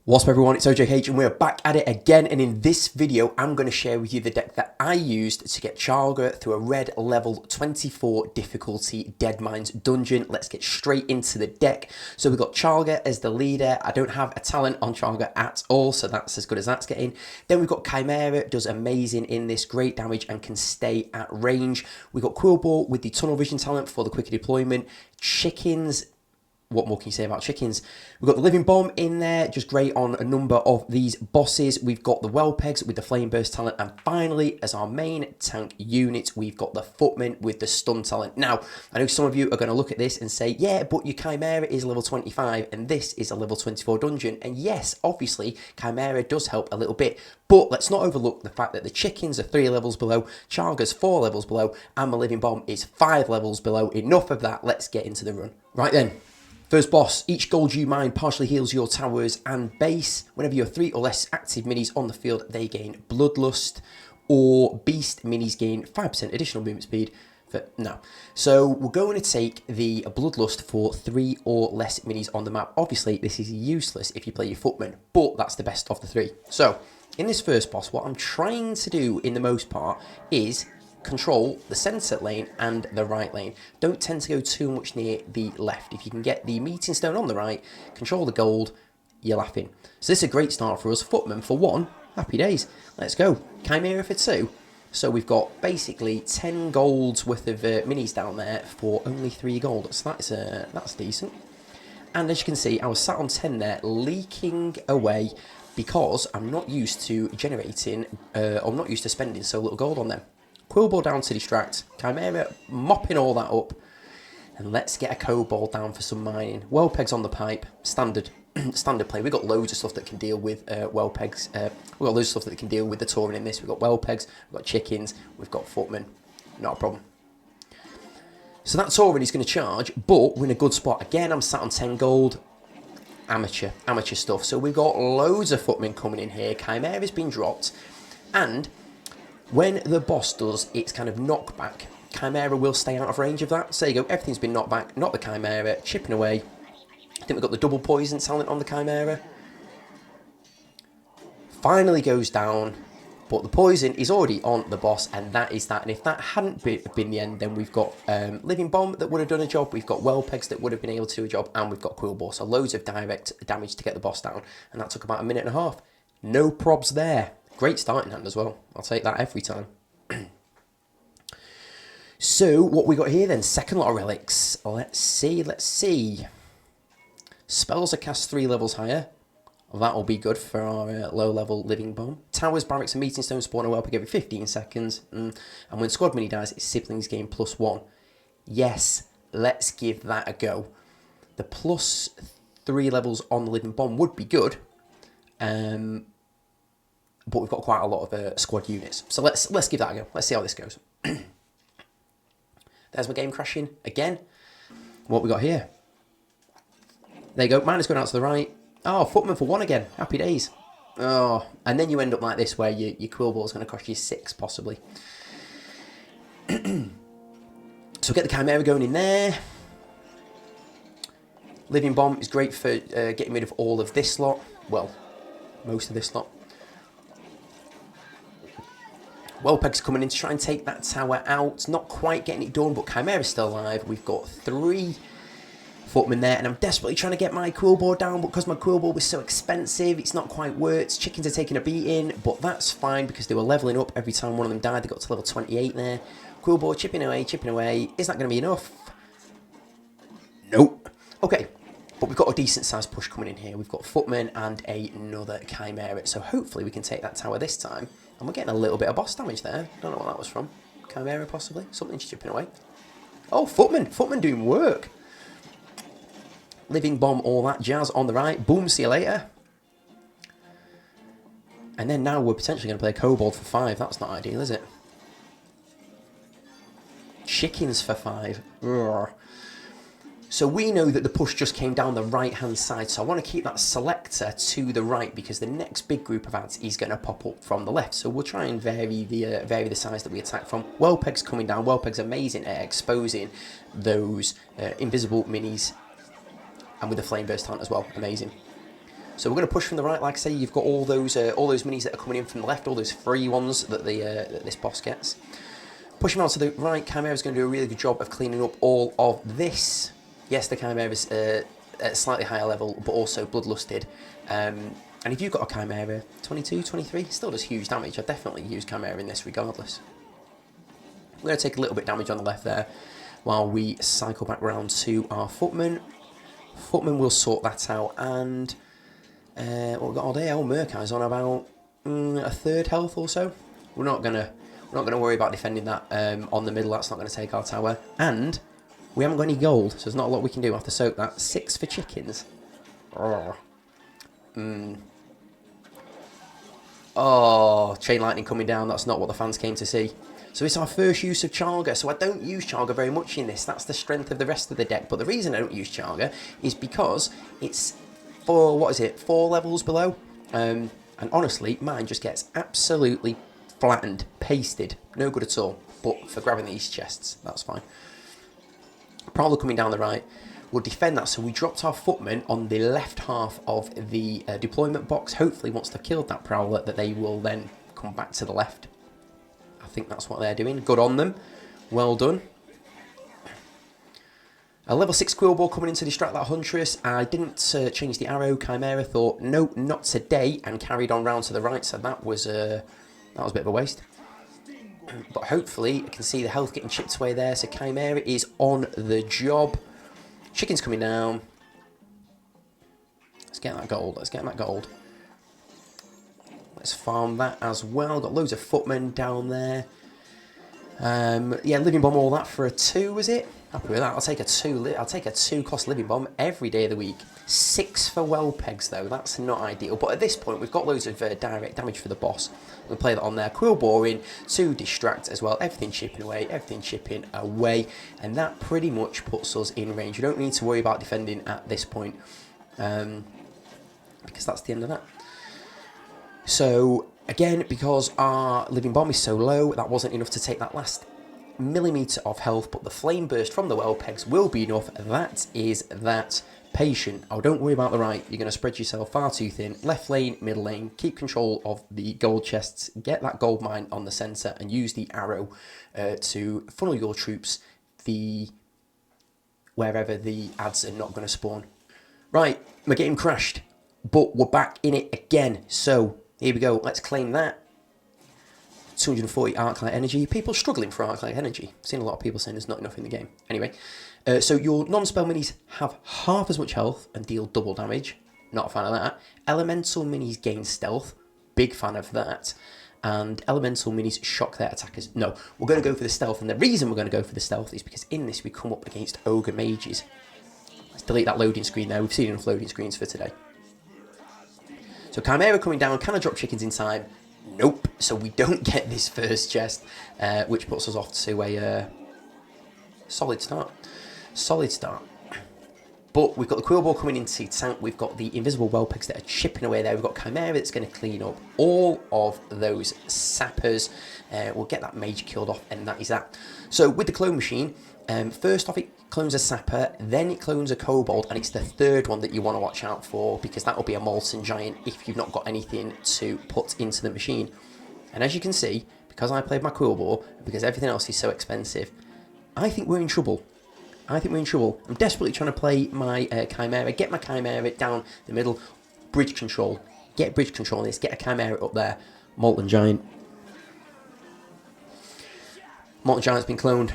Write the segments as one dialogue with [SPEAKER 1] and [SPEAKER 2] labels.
[SPEAKER 1] What's up everyone, it's OJH and we're back at it again, and in this video I'm going to share with you the deck that I used to get Charlga through a red level 24 difficulty Deadmines dungeon. Let's get straight into the deck. So we've got Charlga as the leader. I don't have a talent on Charlga at all, so that's as good as that's getting. Then we've got Chimera, does amazing in this, great damage and can stay at range. We've got Quillball with the tunnel vision talent for the quicker deployment. Chickens. What more can you say about chickens? We've got the living bomb in there, just great on a number of these bosses. We've got the well pegs with the flame burst talent, and finally, as our main tank unit, we've got the footman with the stun talent. Now, I know some of you are going to look at this and say, yeah, but your Chimera is level 25, and this is a level 24 dungeon. And yes, obviously, Chimera does help a little bit, but let's not overlook the fact that the chickens are 3 levels below, Charlga's 4 levels below, and my living bomb is 5 levels below. Enough of that, let's get into the run. Right then. First boss, each gold you mine partially heals your towers and base. Whenever you have 3 or less active minis on the field, they gain Bloodlust, or Beast minis gain 5% additional movement speed. So we're going to take the Bloodlust for 3 or less minis on the map. Obviously, this is useless if you play your footman, but that's the best of the 3. So, in this first boss, what I'm trying to do in the most part is control the centre lane and the right lane. Don't tend to go too much near the left. If you can get the meeting stone on the right, control the gold, you're laughing. So this is a great start for us. Footman for 1, happy days. Let's go. Chimera for 2. So we've got basically 10 golds worth of minis down there for only 3 gold. So that's decent. And as you can see, I was sat on 10 there, leaking away because I'm not used to generating, I'm not used to spending so little gold on them. Quillball down to distract, Chimera mopping all that up, and let's get a Kobold down for some mining. Well pegs on the pipe, standard play. We've got loads of stuff that can deal with well pegs. We've got loads of stuff that can deal with the Tauren in this. We've got well pegs, we've got chickens, we've got footmen, not a problem. So that Tauren is going to charge, but we're in a good spot. Again, I'm sat on 10 gold. Amateur stuff. So we've got loads of footmen coming in here. Chimera's been dropped, and when the boss does its kind of knockback, Chimera will stay out of range of that. So there you go, everything's been knocked back, not the Chimera, chipping away. I think we've got the double poison talent on the Chimera. Finally goes down, but the poison is already on the boss, and that is that. And if that hadn't been the end, then we've got Living Bomb that would have done a job, we've got Well Pegs that would have been able to do a job, and we've got Quillball. So loads of direct damage to get the boss down, and that took about 1.5 minutes. No probs there. Great starting hand as well. I'll take that every time. So, what we got here then? Second lot of relics. Let's see. Spells are cast 3 levels higher. That'll be good for our low-level living bomb. Towers, barracks, and meeting stones spawn a well peg every 15 seconds. And when squad mini dies, its siblings gain +1. Yes, let's give that a go. The +3 levels on the living bomb would be good. But we've got quite a lot of squad units. So let's give that a go. Let's see how this goes. There's my game crashing again. What we got here? There you go. Mine is going out to the right. Oh, footman for 1 again. Happy days. Oh, and then you end up like this where your Quillball is going to cost you 6 possibly. So get the Chimera going in there. Living Bomb is great for getting rid of all of this lot. Well, most of this lot. Wellpeg's coming in to try and take that tower out. Not quite getting it done, but Chimera's still alive. We've got 3 footmen there, and I'm desperately trying to get my Quillball down, but because my Quillball was so expensive, it's not quite worked. Chickens are taking a beating, but that's fine because they were leveling up every time one of them died. They got to level 28 there. Quillball chipping away. Is that going to be enough? Nope. Okay. But we've got a decent sized push coming in here. We've got footmen and another Chimera. So hopefully we can take that tower this time. And we're getting a little bit of boss damage there. Don't know what that was from. Chimera possibly. Something's chipping away. Oh, footman. Footman doing work. Living bomb, all that jazz on the right. Boom, see you later. And then now we're potentially going to play a Kobold for 5. That's not ideal, is it? Chickens for 5. Urgh. So we know that the push just came down the right-hand side, so I want to keep that selector to the right because the next big group of ads is going to pop up from the left. So we'll try and vary the size that we attack from. Wellpeg's coming down. Wellpeg's amazing at exposing those invisible minis, and with the flame burst talent as well, amazing. So we're going to push from the right. Like I say, you've got all those minis that are coming in from the left, all those free ones that that this boss gets. Pushing on to the right, Chimera's going to do a really good job of cleaning up all of this. Yes, the Chimera's at a slightly higher level, but also bloodlusted. And if you've got a Chimera, 22, 23, still does huge damage. I'd definitely use Chimera in this regardless. We're going to take a little bit of damage on the left there while we cycle back round to our Footman. Footman will sort that out, and what we've got all day, old Murkai's on about a third health or so. We're not gonna worry about defending that on the middle. That's not going to take our tower, and we haven't got any gold, so there's not a lot we can do. I have to soak that. 6 for chickens. Oh, chain lightning coming down. That's not what the fans came to see. So it's our first use of Charlga. So I don't use Charlga very much in this. That's the strength of the rest of the deck. But the reason I don't use Charlga is because it's for, 4 levels below. And honestly, mine just gets absolutely flattened, pasted. No good at all. But for grabbing these chests, that's fine. Prowler coming down the right. We'll defend that. So we dropped our Footman on the left half of the deployment box. Hopefully, once they've killed that Prowler, that they will then come back to the left. I think that's what they're doing. Good on them. Well done. A level 6 Quillball coming in to distract that Huntress. I didn't change the arrow. Chimera thought, no, not today, and carried on round to the right. So that was a bit of a waste. But hopefully, you can see the health getting chipped away there. So Chimera is on the job. Chicken's coming down. Let's get that gold. Let's get that gold. Let's farm that as well. Got loads of Footmen down there. Yeah, Living Bomb, all that for a 2, was it? Happy with that. I'll take a 2. I'll take a 2-cost Living Bomb every day of the week. 6 for well pegs though. That's not ideal. But at this point, we've got loads of direct damage for the boss. We'll play that on there. Quill Boring to distract as well. Everything chipping away. Everything chipping away. And that pretty much puts us in range. You don't need to worry about defending at this point, because that's the end of that. So again, because our Living Bomb is so low, that wasn't enough to take that last millimetre of health, but the Flame Burst from the well pegs will be enough. That is that. Patient. Oh, don't worry about the right. You're going to spread yourself far too thin. Left lane, middle lane. Keep control of the gold chests. Get that gold mine on the centre and use the arrow to funnel your troops wherever the ads are not going to spawn. Right, my game crashed, but we're back in it again. So here we go. Let's claim that. 240 Arclight energy. People struggling for Arclight energy. I've seen a lot of people saying there's not enough in the game. Anyway, so your non-spell minis have half as much health and deal double damage. Not a fan of that. Elemental minis gain stealth. Big fan of that. And elemental minis shock their attackers. No, we're going to go for the stealth. And the reason we're going to go for the stealth is because in this we come up against ogre mages. Let's delete that loading screen there. We've seen enough loading screens for today. So Chimera coming down. Can I drop chickens in time? Nope. So we don't get this first chest, which puts us off to a solid start. Solid start. But we've got the Quillball coming into tank. We've got the invisible well pegs that are chipping away there. We've got Chimera that's going to clean up all of those sappers. We'll get that mage killed off, and that is that. So with the clone machine, first off it clones a sapper, then it clones a kobold, and it's the third one that you want to watch out for, because that will be a molten giant if you've not got anything to put into the machine. And as you can see, because I played my Quillball, because everything else is so expensive, I think we're in trouble. I think we're in trouble. I'm desperately trying to play my Chimera, get my Chimera down the middle, bridge control. Get bridge control on this, get a Chimera up there. Molten Giant. Molten Giant's been cloned.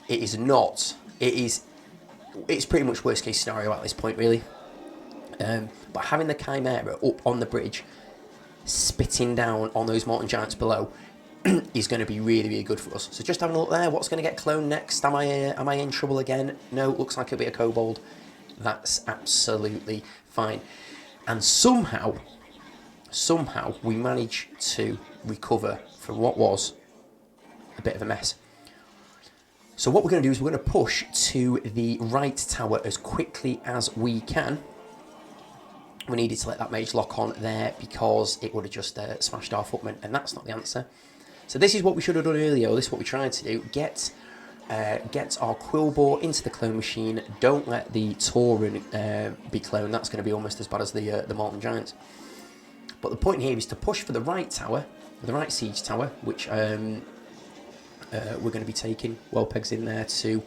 [SPEAKER 1] It is not. It's pretty much worst case scenario at this point, really. But having the Chimera up on the bridge, spitting down on those Molten Giants below, is going to be really, really good for us. So just having a look there, what's going to get cloned next? Am I in trouble again? No, looks like it'll be a kobold. That's absolutely fine. And somehow we manage to recover from what was a bit of a mess. So what we're going to do is we're going to push to the right tower as quickly as we can. We needed to let that mage lock on there because it would have just smashed our Footman, and that's not the answer. So this is what we should have done earlier, or this is what we tried to do. Get get our Quillbore into the clone machine. Don't let the Tauren be cloned. That's going to be almost as bad as the Molten Giants. But the point here is to push for the right tower, the right siege tower, which we're going to be taking. Wellpeg's in there to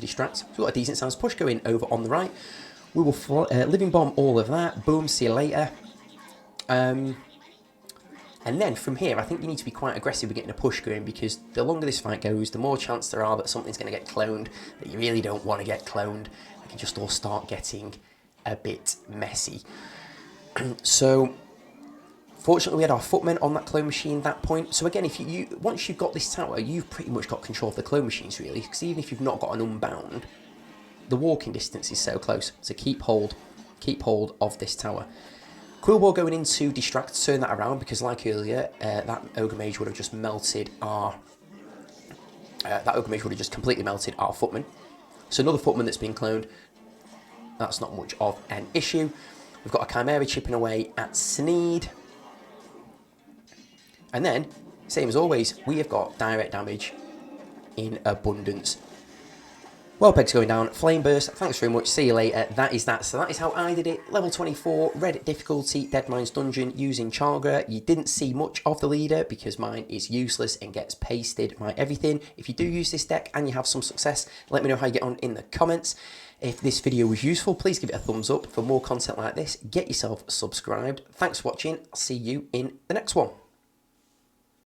[SPEAKER 1] distract. So we've got a decent sized push going over on the right. We will living bomb all of that. Boom, see you later. And then from here, I think you need to be quite aggressive with getting a push going, because the longer this fight goes, the more chance there are that something's going to get cloned that you really don't want to get cloned. It can just all start getting a bit messy. So, fortunately, we had our footmen on that clone machine at that point. So again, if once you've got this tower, you've pretty much got control of the clone machines, really. Because even if you've not got an unbound, the walking distance is so close. So keep hold of this tower. Quillbore going in to distract, turn that around, because like earlier, that Ogre Mage would have just melted our... that Ogre Mage would have just completely melted our footman. So another footman that's been cloned. That's not much of an issue. We've got a Chimera chipping away at Sneed. And then, same as always, we have got direct damage in abundance. Wellpeg's going down, Flame Burst, thanks very much, see you later, that is that. So that is how I did it, level 24, red difficulty, Deadmines dungeon using Charlga. You didn't see much of the leader because mine is useless and gets pasted by everything. If you do use this deck and you have some success, let me know how you get on in the comments. If this video was useful, please give it a thumbs up. For more content like this, get yourself subscribed. Thanks for watching, I'll see you in the next one.